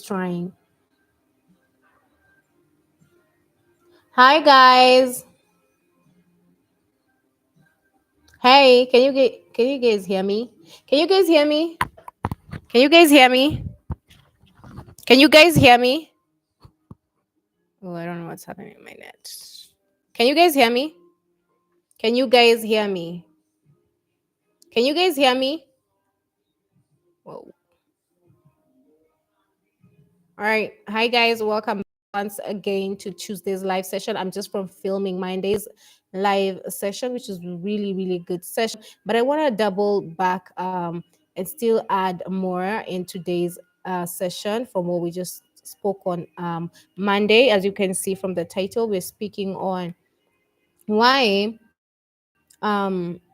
trying. Hi guys. Hey, can you guys hear me? Can you guys hear me? Can you guys hear me? Can you guys hear me? Oh, I don't know what's happening in my net. Can you guys hear me? Can you guys hear me? Can you guys hear me? Whoa. All right. Hi guys, welcome once again to Tuesday's live session. I'm just from filming Monday's live session, which is really good session. But I want to double back and still add more in today's session from what we just spoke on Monday. As you can see from the title, we're speaking on why we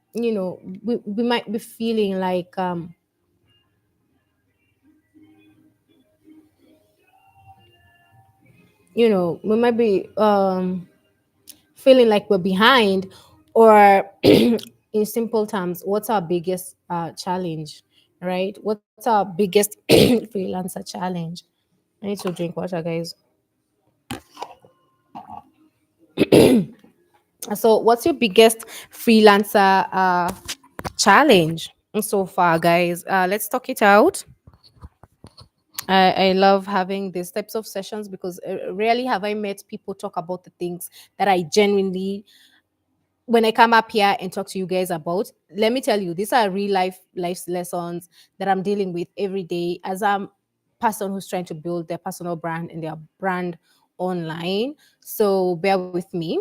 might be feeling like we might be feeling like we're behind, or in simple terms, what's our biggest challenge, right? What's our biggest freelancer challenge? I need to drink water, guys. So what's your biggest freelancer challenge so far, guys? Let's talk it out. I love having these types of sessions because rarely have I met people talk about the things that I genuinely, when I come up here and talk to you guys about. Let me tell you, these are real life lessons that I'm dealing with every day as I'm person who's trying to build their personal brand and their brand online. So bear with me.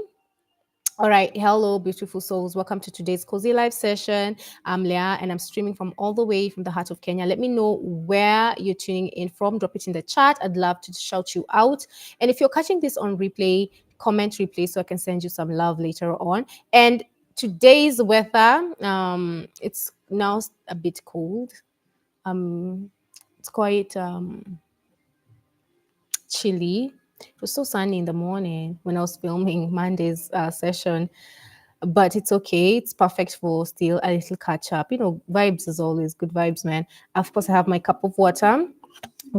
All right, hello, beautiful souls. Welcome to today's cozy live session. I'm Leah, and I'm streaming from all the way from the heart of Kenya. Let me know where you're tuning in from. Drop it in the chat. I'd love to shout you out. And if you're catching this on replay, comment replay so I can send you some love later on. And today's weather, it's now a bit cold. Um, it's quite chilly. It was so sunny in the morning when I was filming Monday's session, but it's okay. It's perfect for still a little catch up. Vibes is always good vibes, man. Of course, I have my cup of water.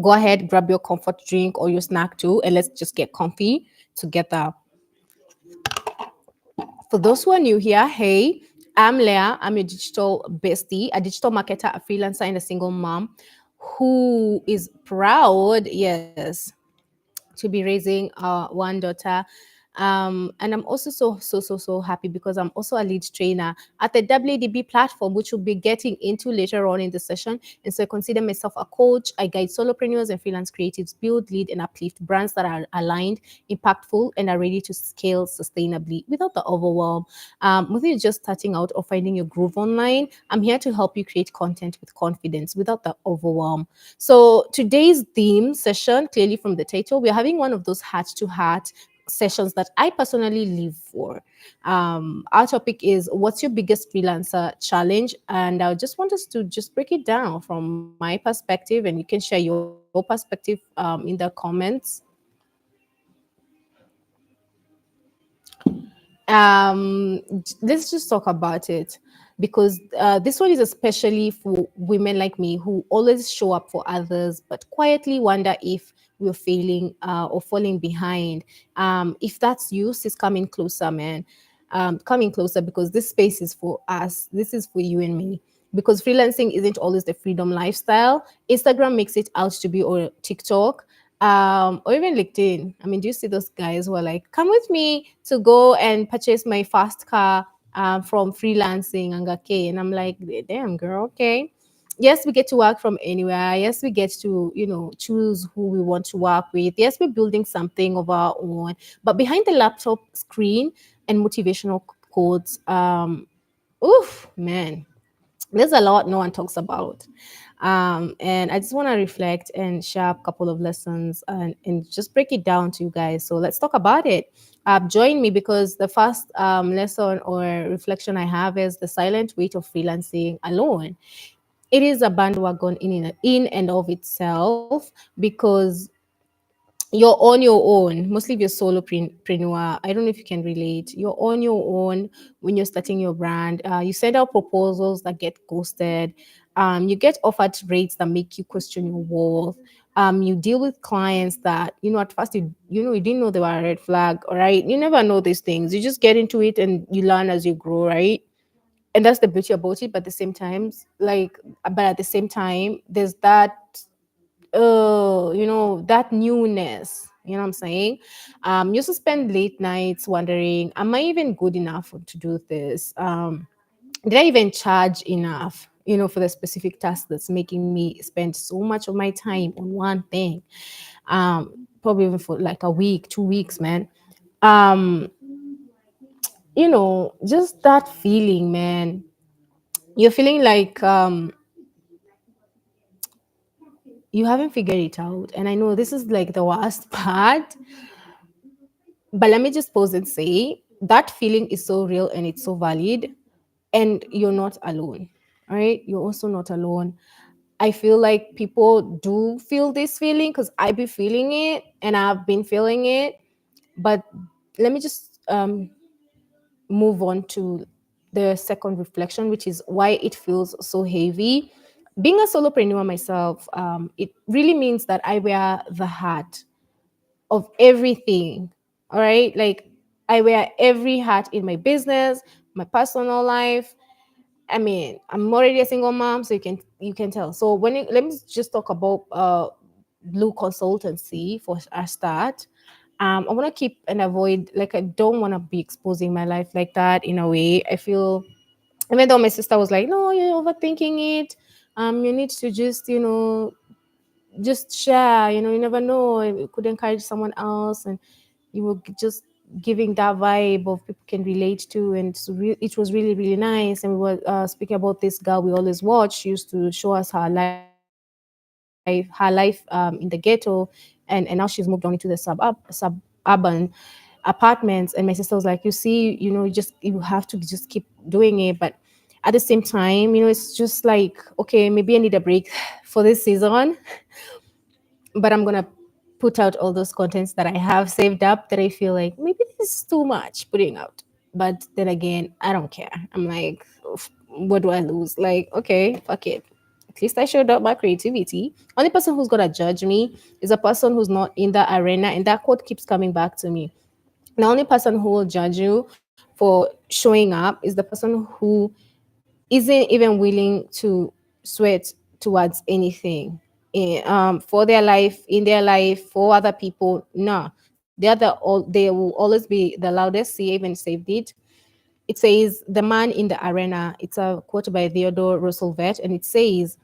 Go ahead, grab your comfort drink or your snack too, and let's just get comfy together. For those who are new here, hey, I'm Leah. I'm your digital bestie, a digital marketer, a freelancer, and a single mom who is proud, yes, to be raising one daughter. And I'm also so happy because I'm also a lead trainer at the WDB platform, which we'll be getting into later on in the session. And so I consider myself a coach. I guide solopreneurs and freelance creatives build, lead, and uplift brands that are aligned, impactful, and are ready to scale sustainably without the overwhelm. Whether you're just starting out or finding your groove online, I'm here to help you create content with confidence without the overwhelm. So today's theme session, clearly from the title, we're having one of those heart-to-heart sessions that I personally live for. Our topic is what's your biggest freelancer challenge? And I just want us to just break it down from my perspective, and you can share your perspective in the comments. Let's just talk about it because this one is especially for women like me who always show up for others but quietly wonder if we're failing or falling behind. If that's you, sis, coming closer, man. Coming closer, because this space is for us. This is for you and me, because freelancing isn't always the freedom lifestyle Instagram makes it out to be, or TikTok, or even LinkedIn. I mean, do you see those guys who are like, come with me to go and purchase my fast car from Freelancing and Ngake? And I'm like, damn, girl, okay. Yes, we get to work from anywhere. Yes, we get to, choose who we want to work with. Yes, we're building something of our own. But behind the laptop screen and motivational quotes, oof, man, there's a lot no one talks about. And I just want to reflect and share a couple of lessons and just break it down to you guys. So let's talk about it. Join me, because the first lesson or reflection I have is the silent weight of freelancing alone. It is a bandwagon in and of itself, because you're on your own. Mostly if you're solopreneur, I don't know if you can relate. You're on your own when you're starting your brand. You send out proposals that get ghosted. You get offered rates that make you question your worth. You deal with clients that, at first you didn't know they were a red flag. All right, you never know these things. You just get into it and you learn as you grow, right? And that's the beauty about it. But at the same time, there's that that newness, you know what I'm saying. You used to spend late nights wondering, am I even good enough to do this? Did I even charge enough, for the specific task that's making me spend so much of my time on one thing? Probably even for like a week, 2 weeks, man. um just that feeling, man. You're feeling like you haven't figured it out. And I know this is like the worst part, but let me just pause and say that feeling is so real and it's so valid. And you're not alone. All right. You're also not alone. I feel like people do feel this feeling because I be feeling it and I've been feeling it. But let me just move on to the second reflection, which is why it feels so heavy. Being a solopreneur myself, it really means that I wear the hat of everything. All right. Like I wear every hat in my business, my personal life. I mean, I'm already a single mom, so you can tell. So let me just talk about Blue Consultancy for a start. I want to keep and avoid, like, I don't want to be exposing my life like that. In a way, I feel, even though my sister was like, no, you're overthinking it. You need to just share. You never know, it could encourage someone else, and you were just giving that vibe of people can relate to. And it was really really nice. And we were speaking about this girl we always watch. She used to show us her life in the ghetto, and now she's moved on into the suburban apartments. And my sister was like, you see, you have to just keep doing it. But at the same time, it's just like, okay, maybe I need a break for this season, but I'm gonna put out all those contents that I have saved up that I feel like maybe this is too much putting out. But then again, I don't care. I'm like, "Oof, what do I lose? Like, okay, fuck it. At least I showed up my creativity. Only person who's gonna judge me is a person who's not in the arena, and that quote keeps coming back to me. The only person who will judge you for showing up is the person who isn't even willing to sweat towards anything for their life, in their life, for other people. No, they will always be the loudest. See, I even saved it. It says, "The man in the arena." It's a quote by Theodore Roosevelt, and it says,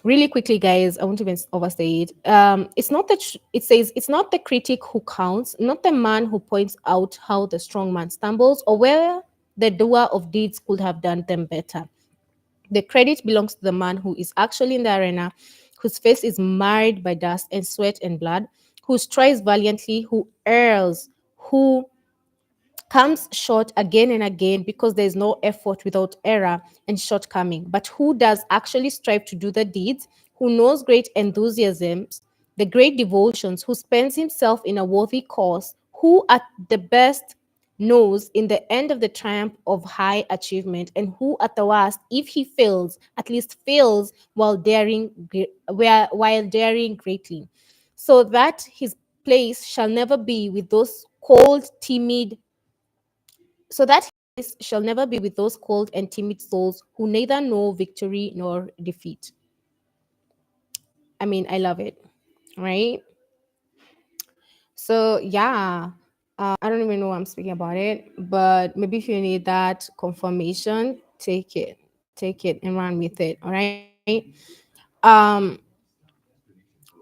really quickly, guys, I won't even overstay it. It says, it's not the critic who counts, not the man who points out how the strong man stumbles or where the doer of deeds could have done them better. The credit belongs to the man who is actually in the arena, whose face is marred by dust and sweat and blood, who strives valiantly, who errs, who comes short again and again, because there is no effort without error and shortcoming, but who does actually strive to do the deeds, who knows great enthusiasms, the great devotions, who spends himself in a worthy cause, who at the best knows in the end of the triumph of high achievement, and who at the worst, if he fails, at least fails while daring greatly, so that his place shall never be with those cold, timid so that his shall never be with those cold and timid souls who neither know victory nor defeat. I mean, I love it, right? So, yeah, I don't even know why I'm speaking about it, but maybe if you need that confirmation, take it and run with it, all right? Um,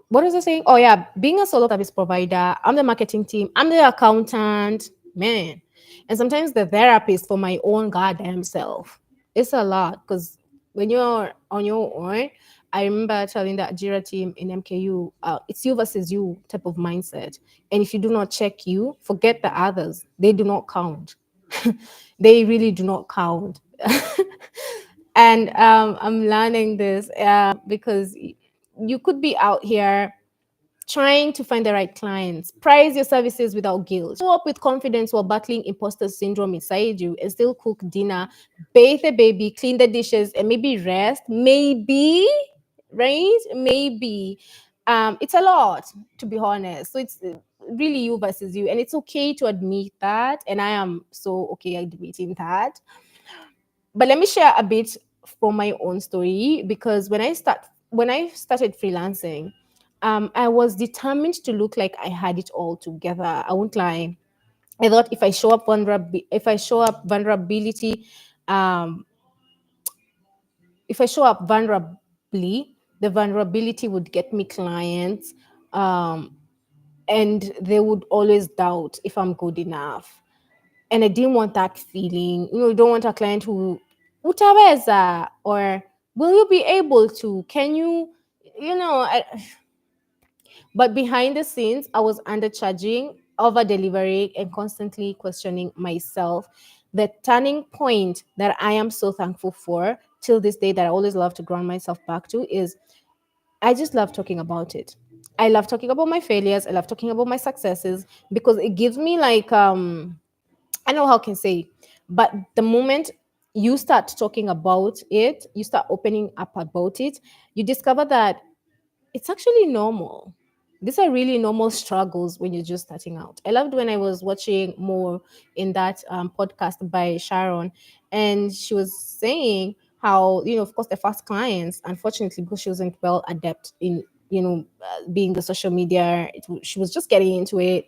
what was I saying? Oh yeah, being a solo service provider, I'm the marketing team, I'm the accountant, man, and sometimes the therapist for my own goddamn self. It's a lot because when you're on your own, I remember telling that Jira team in MKU, it's you versus you type of mindset. And if you do not check you, forget the others. They do not count. They really do not count. And I'm learning this because you could be out here trying to find the right clients, price your services without guilt, show up with confidence while battling imposter syndrome inside you, and still cook dinner, bathe the baby, clean the dishes, and maybe rest. Maybe right? Maybe it's a lot, to be honest. So it's really you versus you, and it's okay to admit that, and I am so okay admitting that. But let me share a bit from my own story, because when I started freelancing, I was determined to look like I had it all together. I won't lie. I thought if I show up vulnerability, um, if I show up vulnerably, the vulnerability would get me clients, um, and they would always doubt if I'm good enough. And I didn't want that feeling. You don't want a client who utaweza, or will you be able to? Can you? You know, I, but behind the scenes, I was undercharging, over delivering, and constantly questioning myself. The turning point that I am so thankful for till this day, that I always love to ground myself back to, is I just love talking about it. I love talking about my failures. I love talking about my successes, because it gives me like I know how I can say, but the moment you start talking about it, you start opening up about it, you discover that it's actually normal. These are really normal struggles when you're just starting out. I loved when I was watching more in that podcast by Sharon, and she was saying how, of course, the first clients, unfortunately, because she wasn't well adept in, being the social media, she was just getting into it,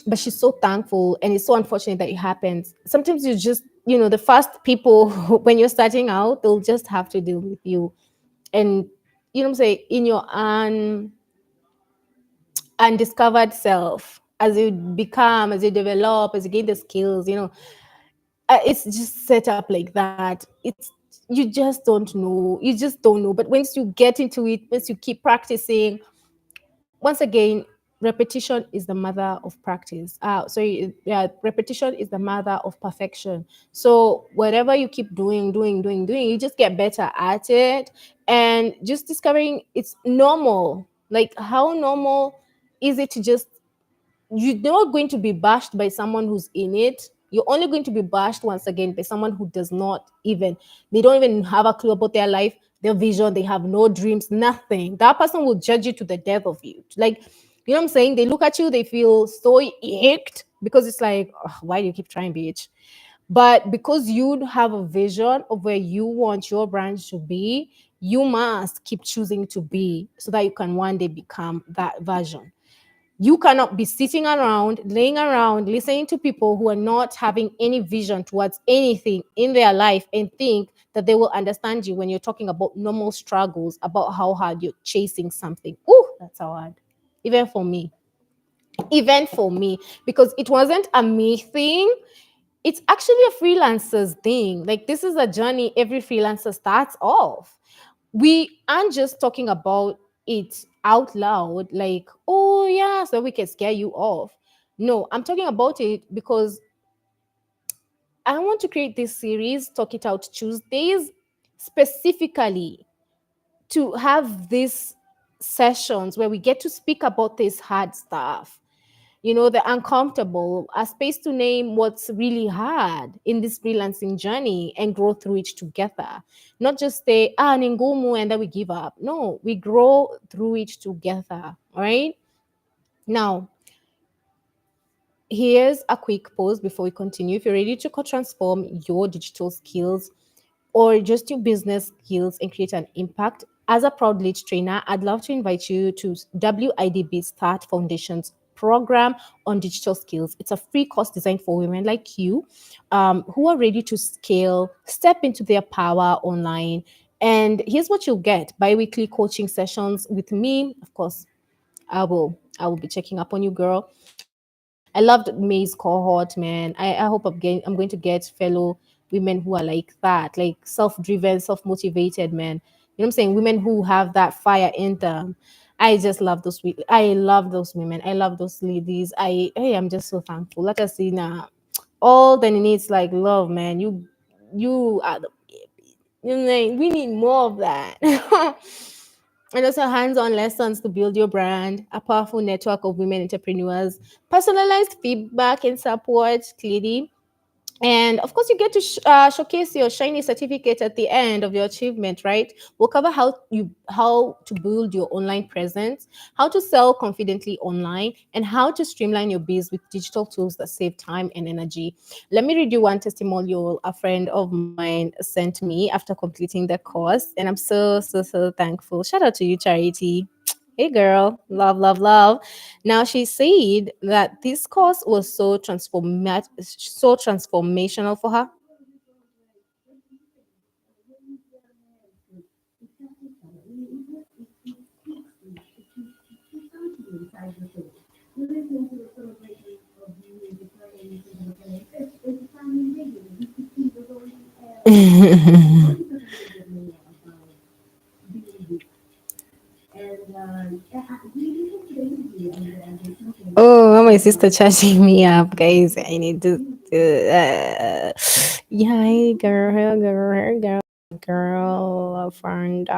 but she's so thankful, and it's so unfortunate that it happens. Sometimes you just, the first people when you're starting out, they'll just have to deal with you. And what I'm saying, in your undiscovered self, as you develop, as you gain the skills, it's just set up like that. You just don't know. You just don't know. But once you get into it, once you keep practicing, once again, repetition is the mother of practice. Yeah, repetition is the mother of perfection. So whatever you keep doing, you just get better at it, and just discovering it's normal. Like, how normal is it to just, you're not going to be bashed by someone who's in it. You're only going to be bashed once again by someone who does not even, they don't even have a clue about their life, their vision, they have no dreams, nothing. That person will judge you to the death of you. Like, what I'm saying? They look at you, they feel so icked, because it's like, "Ugh, why do you keep trying, bitch?" But because you have a vision of where you want your brand to be, you must keep choosing to be, so that you can one day become that version. You cannot be sitting around, laying around, listening to people who are not having any vision towards anything in their life, and think that they will understand you when you're talking about normal struggles, about how hard you're chasing something. Ooh, that's hard. Even for me. Even for me. Because it wasn't a me thing. It's actually a freelancer's thing. Like, this is a journey every freelancer starts off. We aren't just talking about it out loud, like, oh yeah, so we can scare you off. No, I'm talking about it because I want to create this series, Talk It Out Tuesdays, specifically to have these sessions where we get to speak about this hard stuff, the uncomfortable, a space to name what's really hard in this freelancing journey and grow through it together. Not just say, ningumu, and then we give up. No, we grow through it together. All right. Now, here's a quick pause before we continue. If you're ready to transform your digital skills or just your business skills and create an impact, as a proud lead trainer, I'd love to invite you to WIDB Start Foundations program on digital skills. It's a free course designed for women like you, who are ready to scale, step into their power online. And here's what you'll get: bi-weekly coaching sessions with me. Of course, I will be checking up on you, girl. I loved May's cohort, man. I hope I'm going to get fellow women who are like that, like self-driven, self-motivated, man. I'm saying? Women who have that fire in them. I just love I love those women. I love those ladies. I am just so thankful. Like I see now, all that it needs, like, love, man. You are the baby. We need more of that. And also hands-on lessons to build your brand, a powerful network of women entrepreneurs, personalized feedback and support, clearly, And of course, you get to showcase your shiny certificate at the end of your achievement, right? We'll cover how to build your online presence, how to sell confidently online, and how to streamline your biz with digital tools that save time and energy. Let me read you one testimonial a friend of mine sent me after completing the course, and I'm so thankful. Shout out to you, Charity. Hey girl, love, love, love. Now she said that this course was so transformational for her. Oh, my sister charging me up, guys. I need to. Yeah, hey, girl, friend.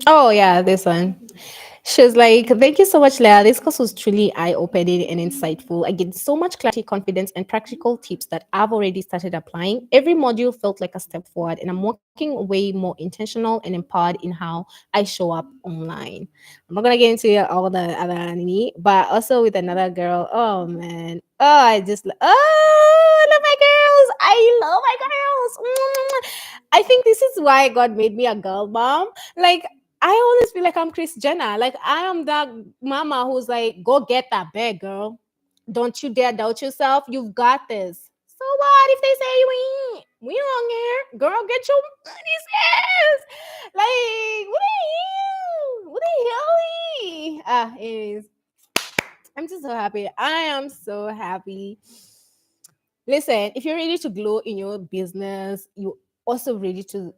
Oh yeah, this one. She was like, "Thank you so much, Leah. This course was truly eye-opening and insightful. I gained so much clarity, confidence, and practical tips that I've already started applying. Every module felt like a step forward, and I'm walking away more intentional and empowered in how I show up online." I'm not gonna get into all the other nini, but also with another girl. Oh man, I love my girls. I love my girls. I think this is why God made me a girl mom. Like I always feel like I'm Chris Jenner. Like I am that mama who's like, go get that bag, girl. Don't you dare doubt yourself. You've got this. So what if they say you ain't? We don't care. Girl, get your money, sis. Like, what the hell? Anyways, I'm just so happy. I am so happy. Listen, if you're ready to glow in your business, you also ready to,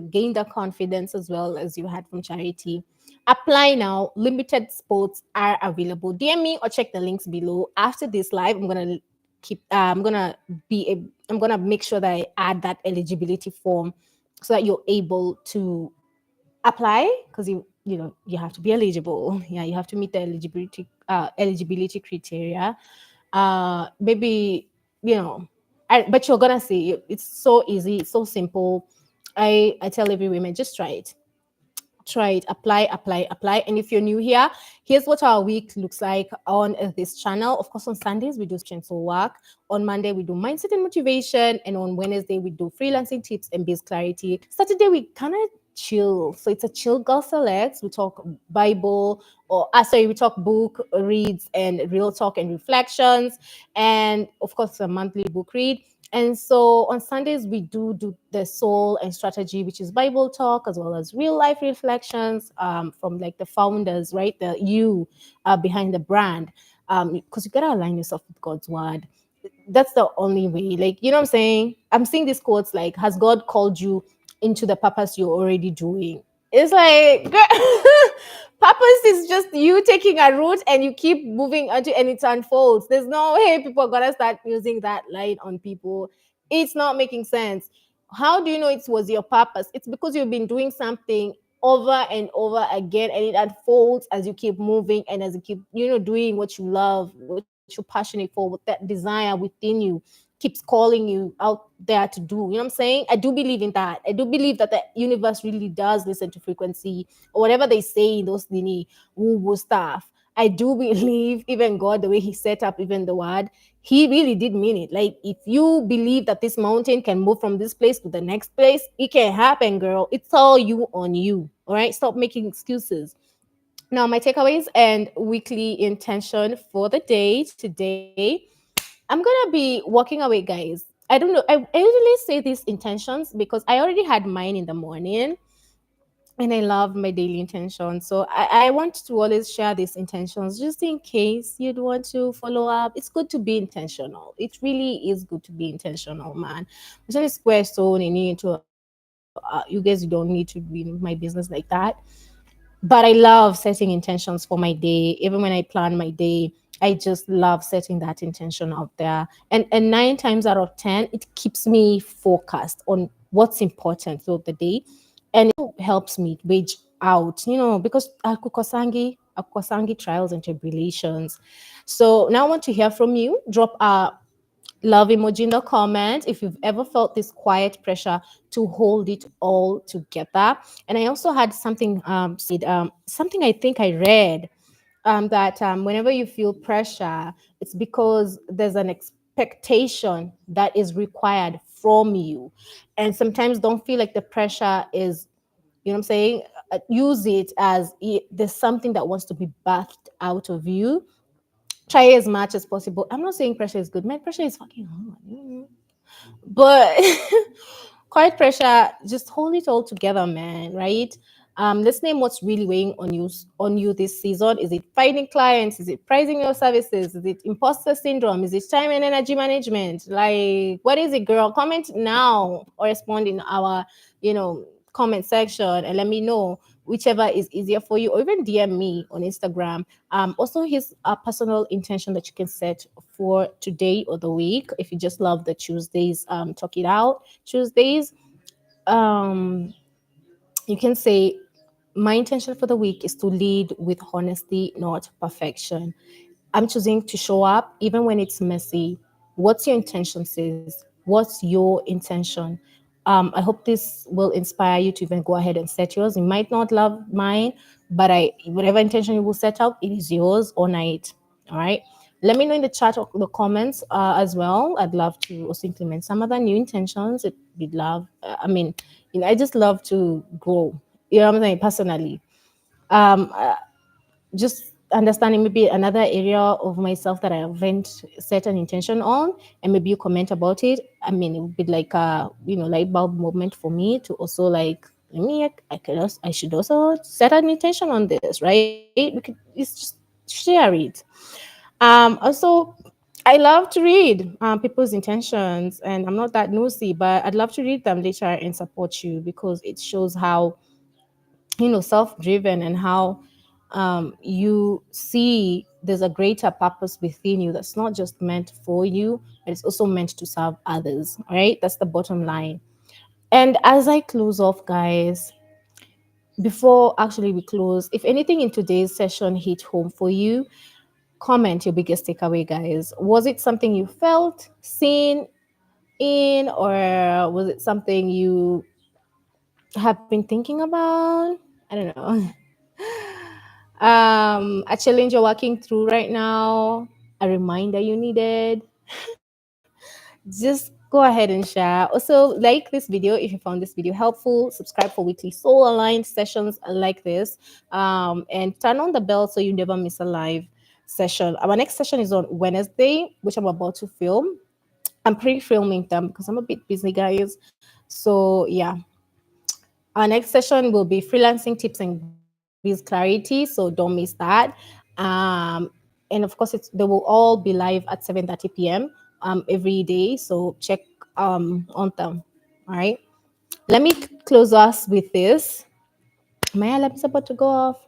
gain the confidence as well as you had from Charity. Apply now. Limited spots are available. DM me or check the links below. After this live, I'm gonna make sure that I add that eligibility form so that you're able to apply because you have to be eligible. Yeah, you have to meet the eligibility criteria. Maybe you know but you're gonna see it's so easy, it's so simple. I tell every woman, just try it, apply. And if you're new here, here's what our week looks like on this channel. Of course, on Sundays we do spiritual work, on Monday we do mindset and motivation, and on Wednesday we do freelancing tips and biz clarity. Saturday we kind of chill, so it's a chill girl selects. We talk Bible, or sorry, we talk book reads and real talk and reflections, and of course a monthly book read. And so on Sundays, we do the soul and strategy, which is Bible talk, as well as real life reflections from like the founders, right? The you behind the brand. Because you got to align yourself with God's word. That's the only way. Like, you know what I'm saying? I'm seeing these quotes like, has God called you into the purpose you're already doing? It's like, purpose is just you taking a route and you keep moving until and it unfolds. There's no way people are gonna start using that line on people. It's not making sense. How do you know it was your purpose? It's because you've been doing something over and over again, and it unfolds as you keep moving and as you keep, doing what you love, what you're passionate for, what that desire within you keeps calling you out there to do. You know what I'm saying? I do believe in that. I do believe that the universe really does listen to frequency or whatever they say in those nini woo woo stuff. I do believe even God, the way He set up even the word, He really did mean it. Like if you believe that this mountain can move from this place to the next place, it can happen, girl. It's all you on you. All right. Stop making excuses. Now, my takeaways and weekly intention for the day today. I'm gonna be walking away, guys. I don't know. I usually say these intentions because I already had mine in the morning and I love my daily intentions. So I want to always share these intentions just in case you'd want to follow up. It's good to be intentional. It really is good to be intentional, man. It's not a square stone and you need to, you guys don't need to be in my business like that. But I love setting intentions for my day. Even when I plan my day, I just love setting that intention out there. And 9 times out of 10, it keeps me focused on what's important throughout the day. And it helps me wage out, because akukosangi Akwasangi trials and tribulations. So now I want to hear from you. Drop a love emoji in the comments if you've ever felt this quiet pressure to hold it all together. And I also had something said, something I think I read, that whenever you feel pressure, it's because there's an expectation that is required from you. And sometimes don't feel like the pressure is, you know what I'm saying? Use it as there's something that wants to be bathed out of you. Try as much as possible. I'm not saying pressure is good. Man, pressure is fucking hard. But quiet pressure, just hold it all together, man, right? Let's name what's really weighing on you this season. Is it finding clients? Is it pricing your services? Is it imposter syndrome? Is it time and energy management? Like, what is it, girl? Comment now or respond in our, comment section and let me know whichever is easier for you, or even DM me on Instagram. Also, here's a personal intention that you can set for today or the week. If you just love the Tuesdays, talk it out Tuesdays. Um, you can say, my intention for the week is to lead with honesty, not perfection. I'm choosing to show up even when it's messy. What's your intention, sis? What's your intention? I hope this will inspire you to even go ahead and set yours. You might not love mine, but whatever intention you will set out, it is yours. Honor it. All right. Let me know in the chat or the comments as well. I'd love to also implement some other new intentions. We'd love. I just love to grow. You know what I'm saying? Personally, um, just understanding maybe another area of myself that I haven't set an intention on, and maybe you comment about it. I mean, it would be like a light bulb moment for me to also like, I should also set an intention on this, right? It's just share it. Also, I love to read people's intentions, and I'm not that nosy, but I'd love to read them later and support you because it shows how self-driven and how you see there's a greater purpose within you that's not just meant for you, but it's also meant to serve others. All right, that's the bottom line. And as I close off, guys, before actually we close, if anything in today's session hit home for you, comment your biggest takeaway, guys. Was it something you felt seen in, or was it something you have been thinking about? I don't know. A challenge you're working through right now, a reminder you needed. Just go ahead and share. Also, like this video if you found this video helpful. Subscribe for weekly soul aligned sessions like this, and turn on the bell so you never miss a live session. Our next session is on Wednesday, which I'm about to film. I'm pre-filming them because I'm a bit busy, guys. So yeah, our next session will be freelancing tips and biz clarity, so don't miss that. Um, and of course, they will all be live at 7:30 p.m. Every day. So check on them. All right. Let me close us with this. My alarm is about to go off.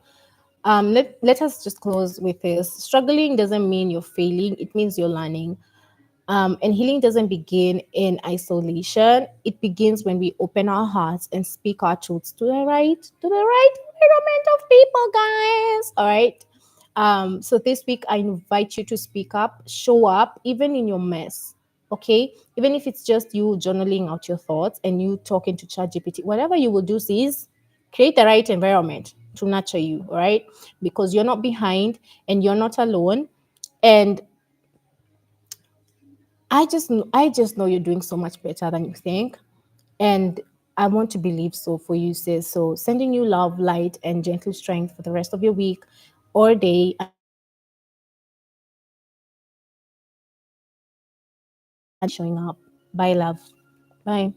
Let us just close with this. Struggling doesn't mean you're failing. It means you're learning. And healing doesn't begin in isolation. It begins when we open our hearts and speak our truths to the right environment of people, guys. All right. So this week I invite you to speak up, show up, even in your mess. Okay, even if it's just you journaling out your thoughts and you talking to ChatGPT, whatever you will do is create the right environment to nurture you. All right, because you're not behind and you're not alone. And I just know you're doing so much better than you think. And I want to believe so for you, sis. So sending you love, light, and gentle strength for the rest of your week or day. Until next time, keep showing up. Bye, love. Bye.